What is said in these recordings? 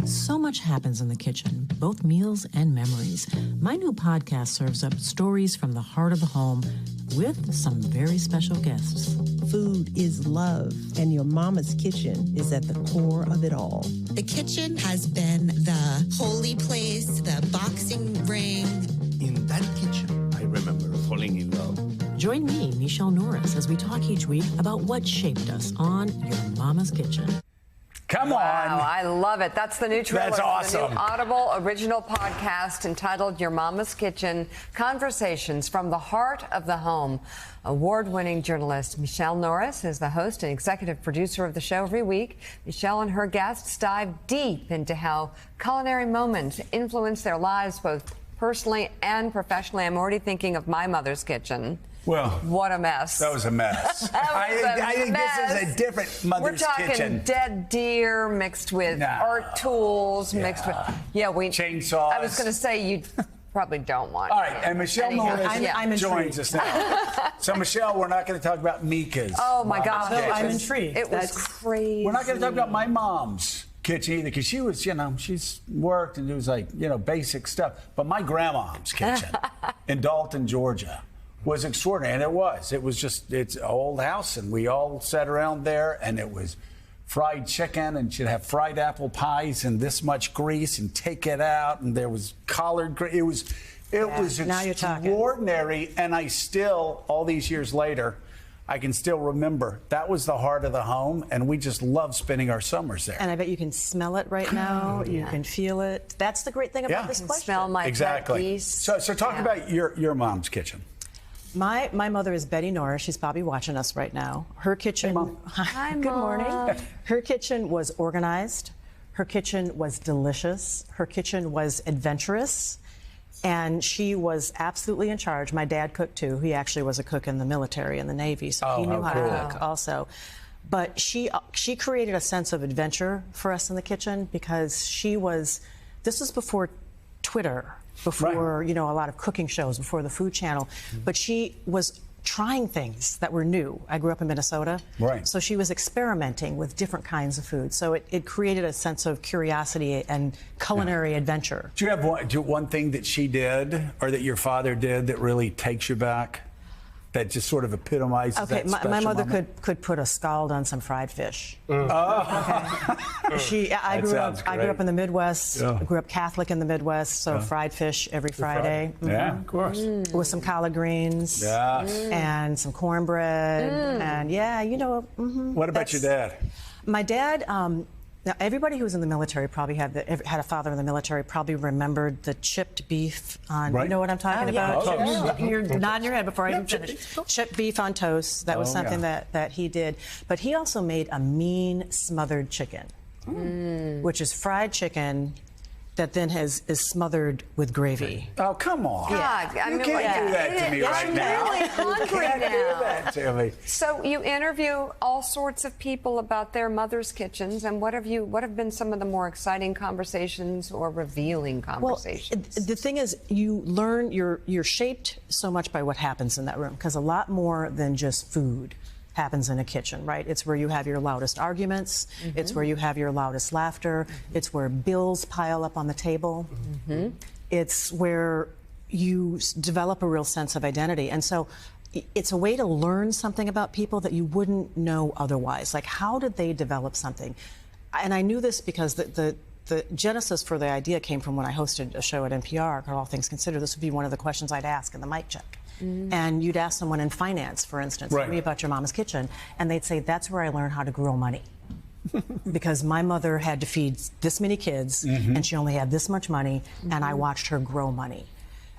So much happens in the kitchen, both meals and memories. My new podcast serves up stories from the heart of the home with some very special guests. Food is love, and your mama's kitchen is at the core of it all. The kitchen has been the holy place, the boxing ring. In that kitchen, I remember falling in love. Join me, Michelle Norris, as we talk each week about what shaped us on Your Mama's Kitchen. Come on. Wow, I love it. That's the new trailer. That's awesome. For the new Audible original podcast entitled Your Mama's Kitchen, Conversations from the Heart of the Home. Award-winning journalist Michelle Norris is the host and executive producer of the show every week. Michelle and her guests dive deep into how culinary moments influence their lives both personally and professionally. I'm already thinking of my mother's kitchen. Well, what a mess. That was a mess. I think this is a different mother's kitchen. We're talking dead deer mixed with art tools, mixed with, chainsaws. I was going to say you probably don't want. All right, and Michelle Norris joins us now. So, Michelle, we're not going to talk about Mika's. Oh, my God. I'm intrigued. It was crazy. We're not going to talk about my mom's kitchen either, because she was, she's worked and it was like, basic stuff. But my grandma's kitchen in Dalton, Georgia, was extraordinary, and it was just, it's an old house, and we all sat around there, and it was fried chicken, and she'd have fried apple pies and this much grease and take it out, and there was collard grease. It was extraordinary, and I still, all these years later, I can still remember that was the heart of the home, and we just love spending our summers there. And I bet you can smell it right now. You can feel it. That's the great thing about this question. Smell my exactly. So talk about your mom's kitchen. My mother is Betty Norris. She's probably watching us right now. Her kitchen. Hey, Mom. Hi, good morning. Her kitchen was organized. Her kitchen was delicious. Her kitchen was adventurous. And she was absolutely in charge. My dad cooked too. He actually was a cook in the military, in the Navy, so he knew how to cook also. But she created a sense of adventure for us in the kitchen because this was before Twitter, before, a lot of cooking shows, before the Food Channel. But she was trying things that were new. I grew up in Minnesota. Right. So she was experimenting with different kinds of food. So it created a sense of curiosity and culinary adventure. Do you have one thing that she did or that your father did that really takes you back? That just sort of epitomizes that special my mother moment? could put a scald on some fried fish. Oh. Okay. I grew up in the Midwest. Yeah. I grew up Catholic in the Midwest, so fried fish every Friday. Yeah, of course. With some collard greens. And some cornbread. And What about your dad? My dad. Now, everybody who was in the military probably had a father in the military probably remembered the chipped beef on, you know what I'm talking about? You're nodding your head before I even finish. Chipped beef on toast. That was something that he did. But he also made a mean smothered chicken, which is fried chicken that then is smothered with gravy. Oh, come on. God, you can't do that to me right now. I'm really hungry you can't now. do that to me. So you interview all sorts of people about their mother's kitchens, and what have been some of the more exciting conversations or revealing conversations? Well, the thing is, you learn, you're shaped so much by what happens in that room, because a lot more than just food happens in a kitchen, right? It's where you have your loudest arguments. It's where you have your loudest laughter. It's where bills pile up on the table. It's where you develop a real sense of identity. And so it's a way to learn something about people that you wouldn't know otherwise. Like, how did they develop something? And I knew this because the genesis for the idea came from when I hosted a show at NPR called All Things Considered. This would be one of the questions I'd ask in the mic check. And you'd ask someone in finance, for instance, tell me about your mama's kitchen, and they'd say, that's where I learned how to grow money. Because my mother had to feed this many kids, and she only had this much money, and I watched her grow money.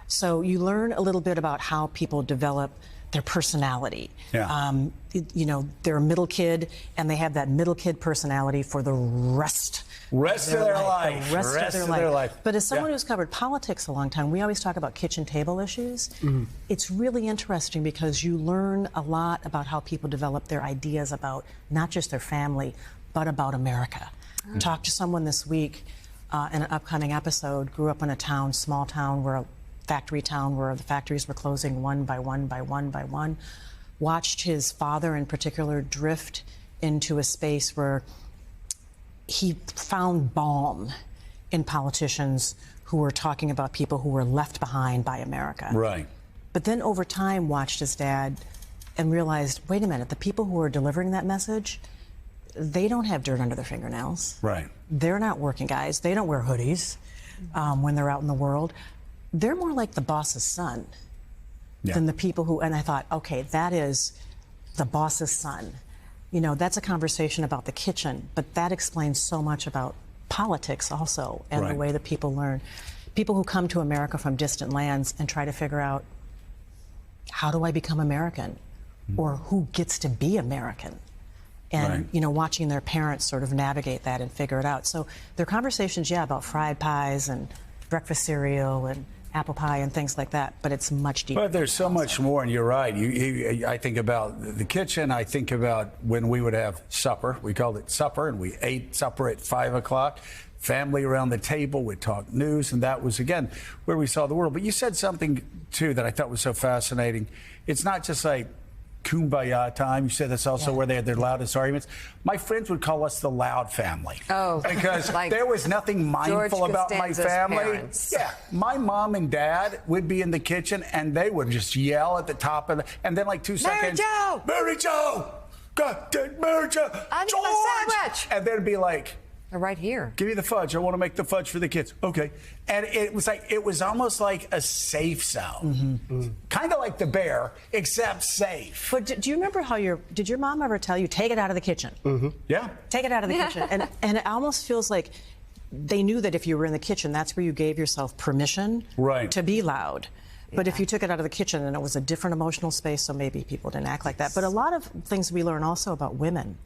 So you learn a little bit about how people develop their personality. They're a middle kid, and they have that middle kid personality for the rest of their life. The rest of their life. But as someone who's covered politics a long time, we always talk about kitchen table issues. It's really interesting because you learn a lot about how people develop their ideas about not just their family, but about America. Talked to someone this week in an upcoming episode, grew up in a small town, factory town where the factories were closing one by one by one by one. Watched his father in particular drift into a space where he found balm in politicians who were talking about people who were left behind by America. Right. But then over time watched his dad and realized, wait a minute, the people who are delivering that message, they don't have dirt under their fingernails. Right. They're not working guys. They don't wear hoodies when they're out in the world. They're more like the boss's son than the people who, and I thought, okay, that is the boss's son. You know, that's a conversation about the kitchen, but that explains so much about politics also and the way that people learn. People who come to America from distant lands and try to figure out, how do I become American? Or who gets to be American? And, you know, watching their parents sort of navigate that and figure it out. So there are conversations, about fried pies and breakfast cereal and apple pie and things like that, but it's much deeper. But there's so much more, and you're right. I think about the kitchen. I think about when we would have supper. We called it supper, and we ate supper at 5 o'clock. Family around the table, we'd talk news, and that was, again, where we saw the world. But you said something, too, that I thought was so fascinating. It's not just like kumbaya time. You said that's also where they had their loudest arguments. My friends would call us the loud family. Oh. Because like there was nothing mindful about my family. Parents. Yeah. My mom and dad would be in the kitchen and they would just yell at the top of the, and then like 2 seconds. Mary Jo! God, Mary Jo! I need my sandwich! And then it'd be like, they're right here. Give me the fudge. I want to make the fudge for the kids. Okay. And it was almost like a safe zone. Kind of like the bear, except safe. But do you remember how did your mom ever tell you, take it out of the kitchen? Yeah. Take it out of the kitchen. And it almost feels like they knew that if you were in the kitchen, that's where you gave yourself permission to be loud. But if you took it out of the kitchen and it was a different emotional space, so maybe people didn't act like that. But a lot of things we learn also about women.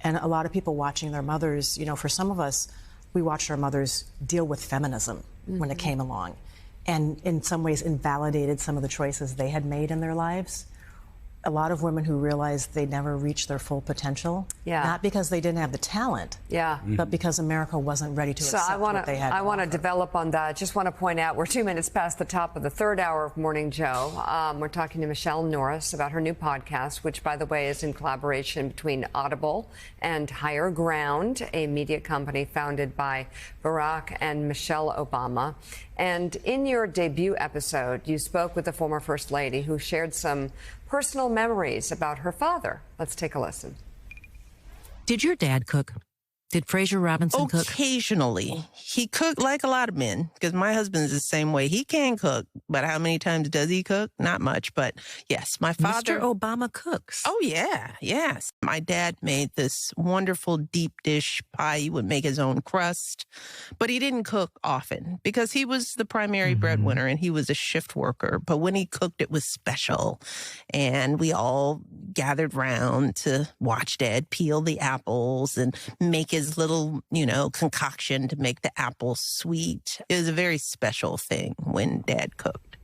And a lot of people watching their mothers, you know, for some of us, we watched our mothers deal with feminism when it came along. And in some ways invalidated some of the choices they had made in their lives. A lot of women who realized they never reached their full potential, not because they didn't have the talent, but because America wasn't ready to accept what they had. I want to develop on that. Just want to point out we're 2 minutes past the top of the third hour of Morning Joe. We're talking to Michelle Norris about her new podcast, which, by the way, is in collaboration between Audible and Higher Ground, a media company founded by Barack and Michelle Obama. And in your debut episode, you spoke with the former First Lady who shared some personal memories about her father. Let's take a listen. Did your dad cook? Did Fraser Robinson cook? Occasionally. He cooked like a lot of men, because my husband's the same way. He can cook, but how many times does he cook? Not much, but yes, my father... Mr. Obama cooks. Oh, yeah, yes. My dad made this wonderful deep dish pie. He would make his own crust, but he didn't cook often because he was the primary breadwinner and he was a shift worker. But when he cooked, it was special. And we all gathered round to watch Dad peel the apples and make his little, you know, concoction to make the apples sweet. It was a very special thing when Dad cooked.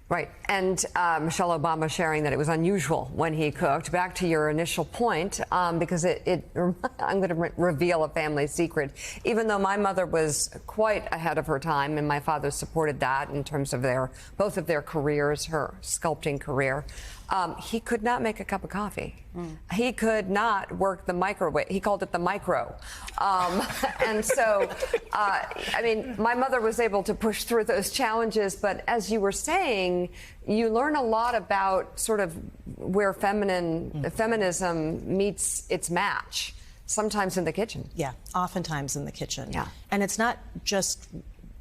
Right. And Michelle Obama sharing that it was unusual when he cooked. Back to your initial point, because I'm going to reveal a family secret. Even though my mother was quite ahead of her time, and my father supported that in terms of both of their careers, her sculpting career, he could not make a cup of coffee. He could not work the microwave. He called it the micro. And so, I mean, my mother was able to push through those challenges. But as you were saying, you learn a lot about sort of where feminism meets its match, sometimes in the kitchen. Yeah, oftentimes in the kitchen. Yeah. And it's not just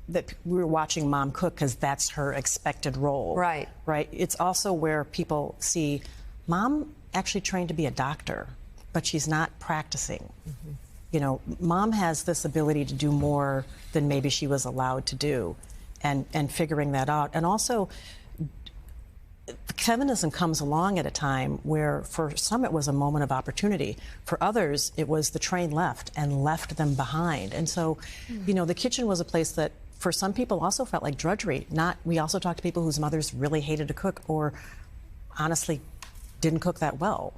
that we were watching Mom cook because that's her expected role. Right. Right. It's also where people see Mom actually trained to be a doctor, but she's not practicing. You know, Mom has this ability to do more than maybe she was allowed to do, and figuring that out. And also, feminism comes along at a time where for some it was a moment of opportunity. For others, it was the train left them behind. And so, you know, the kitchen was a place that for some people also felt like drudgery. We also talked to people whose mothers really hated to cook or honestly didn't cook that well.